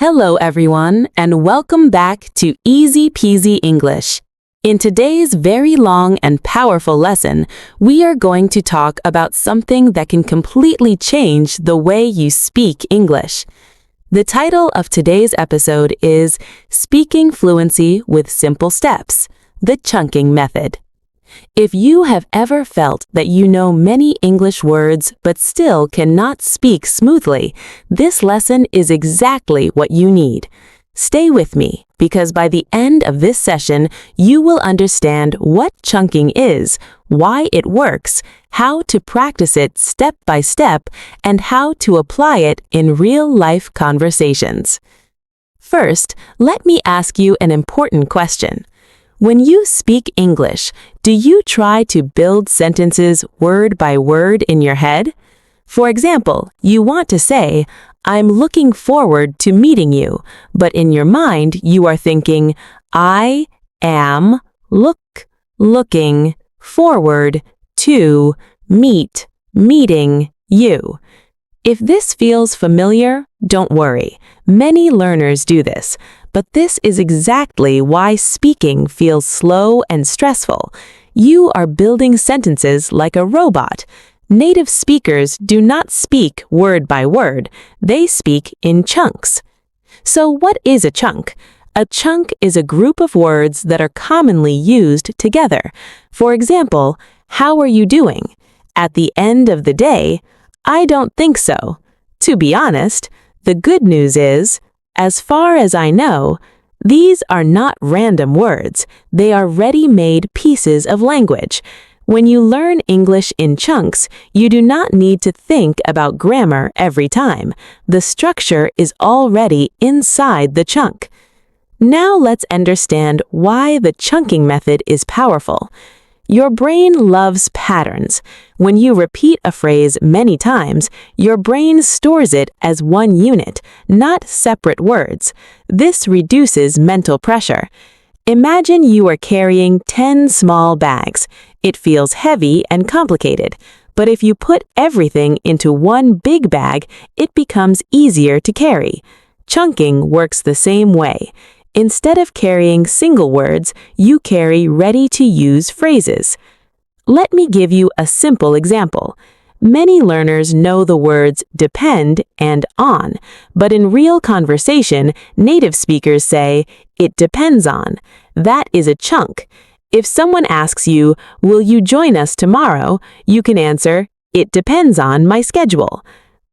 Hello everyone, and welcome back to Easy Peasy English. In today's very long and powerful lesson, we are going to talk about something that can completely change the way you speak English. The title of today's episode is Speaking Fluency with Simple Steps, the Chunking Method. If you have ever felt that you know many English words but still cannot speak smoothly, this lesson is exactly what you need. Stay with me, because by the end of this session, you will understand what chunking is, why it works, how to practice it step by step, and how to apply it in real-life conversations. First, let me ask you an important question. When you speak English, do you try to build sentences word by word in your head? For example, you want to say, "I'm looking forward to meeting you," but in your mind you are thinking, "I am looking forward to meeting you." If this feels familiar, don't worry. Many learners do this, but this is exactly why speaking feels slow and stressful. You are building sentences like a robot. Native speakers do not speak word by word. They speak in chunks. So what is a chunk? A chunk is a group of words that are commonly used together. For example, how are you doing? At the end of the day, I don't think so. To be honest, the good news is, as far as I know, these are not random words. They are ready-made pieces of language. When you learn English in chunks, you do not need to think about grammar every time. The structure is already inside the chunk. Now let's understand why the chunking method is powerful. Your brain loves patterns. When you repeat a phrase many times, your brain stores it as one unit, not separate words. This reduces mental pressure. Imagine you are carrying 10 small bags. It feels heavy and complicated. But if you put everything into one big bag, it becomes easier to carry. Chunking works the same way. Instead of carrying single words, you carry ready-to-use phrases. Let me give you a simple example. Many learners know the words depend and on, but in real conversation, native speakers say, "It depends on." That is a chunk. If someone asks you, "Will you join us tomorrow?" you can answer, "It depends on my schedule."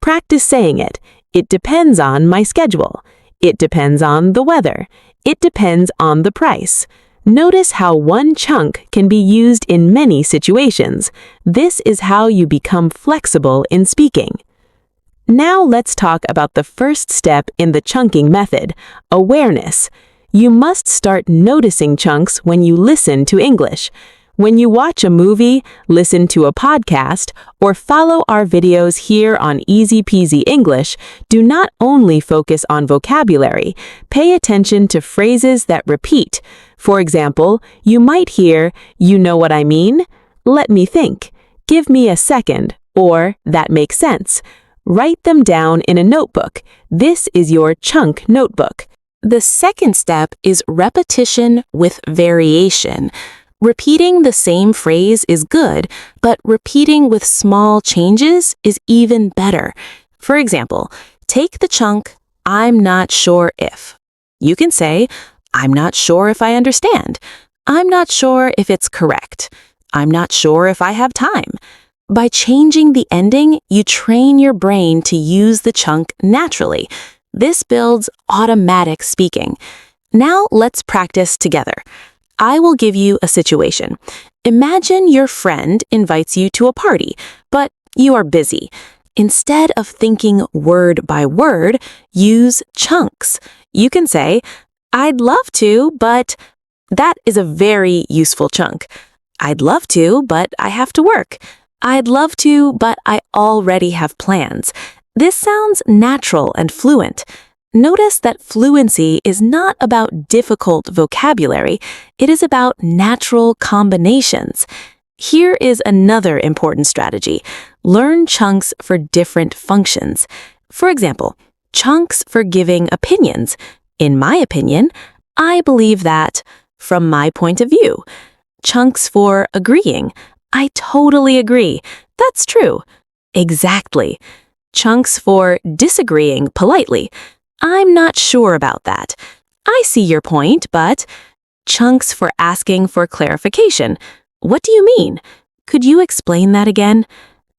Practice saying it. It depends on my schedule. It depends on the weather. It depends on the price. Notice how one chunk can be used in many situations. This is how you become flexible in speaking. Now let's talk about the first step in the chunking method, awareness. You must start noticing chunks when you listen to English. When you watch a movie, listen to a podcast, or follow our videos here on Easy Peasy English, do not only focus on vocabulary, pay attention to phrases that repeat. For example, you might hear, "You know what I mean?" "Let me think." "Give me a second," or "That makes sense." Write them down in a notebook. This is your chunk notebook. The second step is repetition with variation. Repeating the same phrase is good, but repeating with small changes is even better. For example, take the chunk, "I'm not sure if." You can say, "I'm not sure if I understand." "I'm not sure if it's correct." "I'm not sure if I have time." By changing the ending, you train your brain to use the chunk naturally. This builds automatic speaking. Now let's practice together. I will give you a situation. Imagine your friend invites you to a party, but you are busy. Instead of thinking word by word, use chunks. You can say, "I'd love to, but..." That is a very useful chunk. "I'd love to, but I have to work." "I'd love to, but I already have plans." This sounds natural and fluent. Notice that fluency is not about difficult vocabulary, it is about natural combinations. Here is another important strategy. Learn chunks for different functions. For example, Chunks for giving opinions. In my opinion, I believe that, from my point of view. Chunks for agreeing. I totally agree. That's true. Exactly. Chunks for disagreeing politely. I'm not sure about that. I see your point, but... Chunks for asking for clarification. What do you mean? Could you explain that again?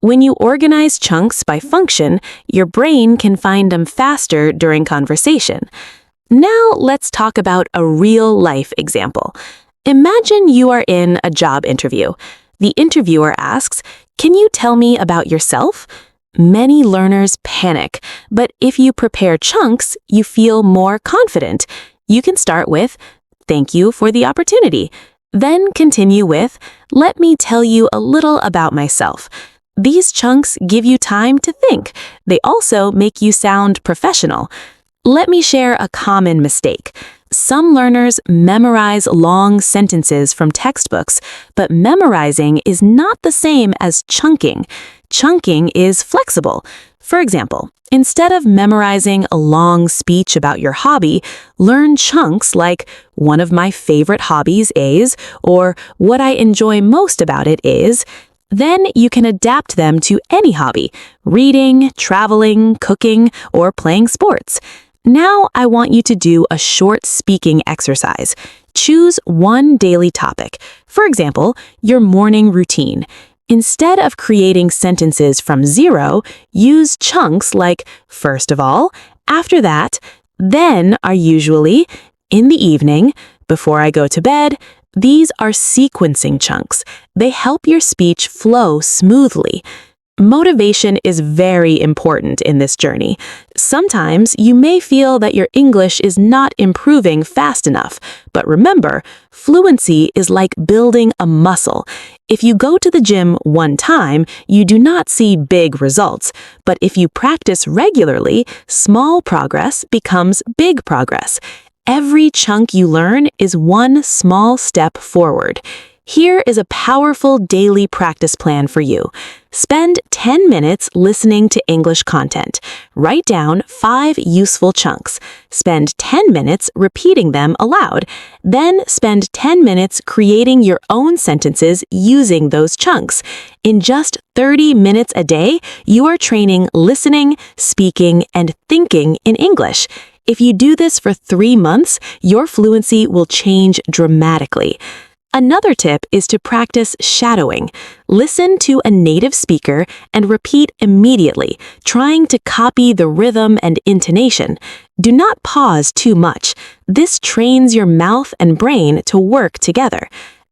When you organize chunks by function, your brain can find them faster during conversation. Now let's talk about a real-life example. Imagine you are in a job interview. The interviewer asks, "Can you tell me about yourself?" Many learners panic, but if you prepare chunks, you feel more confident. You can start with, "Thank you for the opportunity." Then continue with, "Let me tell you a little about myself." These chunks give you time to think. They also make you sound professional. Let me share a common mistake. Some learners memorize long sentences from textbooks, but memorizing is not the same as chunking. Chunking is flexible. For example, instead of memorizing a long speech about your hobby, learn chunks like "One of my favorite hobbies is," or "What I enjoy most about it is." Then you can adapt them to any hobby: reading, traveling, cooking, or playing sports. Now I want you to do a short speaking exercise. Choose one daily topic. For example, your morning routine. Instead of creating sentences from zero, use chunks like "first of all," "after that," "then" are usually, "in the evening," "before I go to bed." These are sequencing chunks. They help your speech flow smoothly. Motivation is very important in this journey. Sometimes you may feel that your English is not improving fast enough, but remember, fluency is like building a muscle. If you go to the gym one time, you do not see big results, but if you practice regularly, small progress becomes big progress. Every chunk you learn is one small step forward. Here is a powerful daily practice plan for you. Spend 10 minutes listening to English content. Write down 5 useful chunks. Spend 10 minutes repeating them aloud. Then spend 10 minutes creating your own sentences using those chunks. In just 30 minutes a day, you are training listening, speaking, and thinking in English. If you do this for 3 months, your fluency will change dramatically. Another tip is to practice shadowing. Listen to a native speaker and repeat immediately, trying to copy the rhythm and intonation. Do not pause too much. This trains your mouth and brain to work together.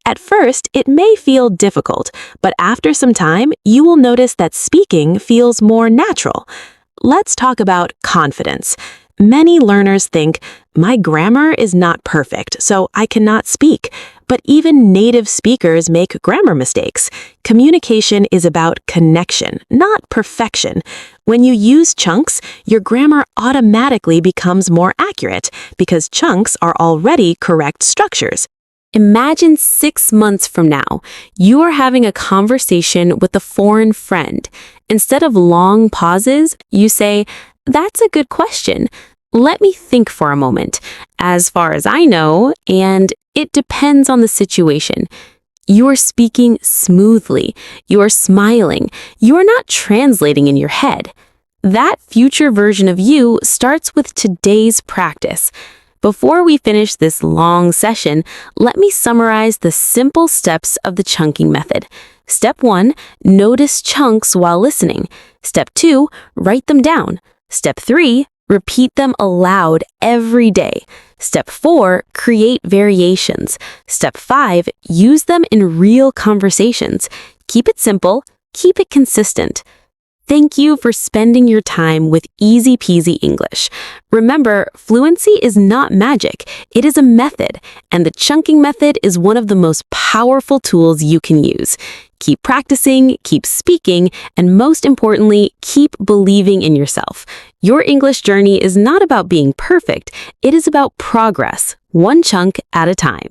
At first, it may feel difficult, but after some time, you will notice that speaking feels more natural. Let's talk about confidence. Many learners think, "My grammar is not perfect, so I cannot speak." But even native speakers make grammar mistakes. Communication is about connection, not perfection. When you use chunks, your grammar automatically becomes more accurate because chunks are already correct structures. Imagine 6 months from now, you are having a conversation with a foreign friend. Instead of long pauses, you say, "That's a good question. Let me think for a moment. As far as I know, and it depends on the situation." You are speaking smoothly. You are smiling. You are not translating in your head. That future version of you starts with today's practice. Before we finish this long session, let me summarize the simple steps of the chunking method. Step 1, notice chunks while listening. Step 2, write them down. Step 3, repeat them aloud every day. Step 4, create variations. Step 5, use them in real conversations. Keep it simple, keep it consistent. Thank you for spending your time with Easy Peasy English. Remember, fluency is not magic. It is a method, and the chunking method is one of the most powerful tools you can use. Keep practicing, keep speaking, and most importantly, keep believing in yourself. Your English journey is not about being perfect. It is about progress, one chunk at a time.